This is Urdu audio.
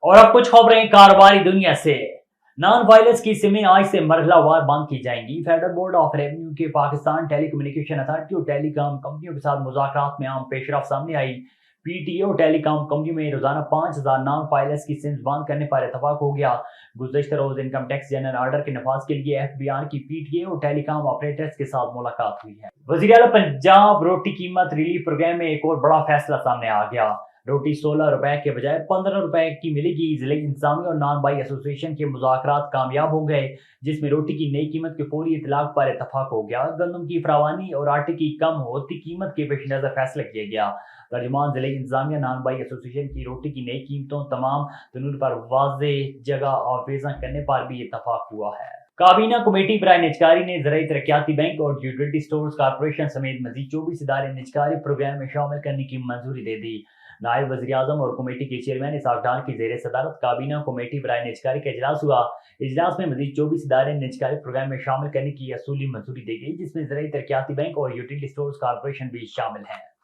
اور اب کچھ خبریں کاروباری دنیا سے۔ نان وائرلیس کی سمیں آج سے مرحلہ وار بند کی جائیں گی۔ فیڈرل بورڈ آف ریونیو کے پاکستان ٹیلی کمیونیکیشن اتھارٹی اور ٹیلی کام کمپنیوں کے ساتھ مذاکرات میں اہم پیش رفت سامنے آئی۔ پی ٹی اے اور ٹیلی کام کمپنیوں میں روزانہ 5000 نان وائرلیس کی سمز بند کرنے پر اتفاق ہو گیا۔ گزشتہ روز انکم ٹیکس جنرل آرڈر کے نفاذ کے لیے ایف بی آر کی پی ٹی اے اور ٹیلی کام آپریٹرز کے ساتھ ملاقات ہوئی ہے۔ وزیر اعلیٰ پنجاب روٹی قیمت ریلیف پروگرام میں ایک اور بڑا فیصلہ سامنے آ گیا۔ روٹی 16 روپے کے بجائے 15 روپے کی ملے گی۔ ضلع انتظامیہ اور نان بائی ایسوسی ایشن کے مذاکرات کامیاب ہو گئے، جس میں روٹی کی نئی قیمت کے فوری اطلاق پر اتفاق ہو گیا۔ گندم کی فراوانی اور آٹے کی کم ہوتی قیمت کے پیش نظر فیصلہ کیا گیا۔ ترجمان ضلع انتظامیہ نان بائی ایسوسی ایشن کی روٹی کی نئی قیمتوں تمام تنور پر واضح جگہ آویزاں کرنے پر بھی اتفاق ہوا ہے۔ کابینہ کمیٹی برائے نجکاری نے زرعی ترقیاتی بینک اور یوٹیلٹی سٹورز کارپوریشن سمیت مزید 24 ادارے نجکاری پروگرام میں شامل کرنے کی منظوری دے دی۔ نائب وزیر اعظم اور کمیٹی کے چیئرمین اسحاق ڈار کی زیر صدارت کابینہ کمیٹی برائے نجکاری کا اجلاس ہوا۔ اجلاس میں مزید 24 ادارے نجکاری پروگرام میں شامل کرنے کی اصولی منظوری دی گئی، جس میں زرعی ترقیاتی بینک اور یوٹیلٹی سٹورز کارپوریشن بھی شامل ہیں۔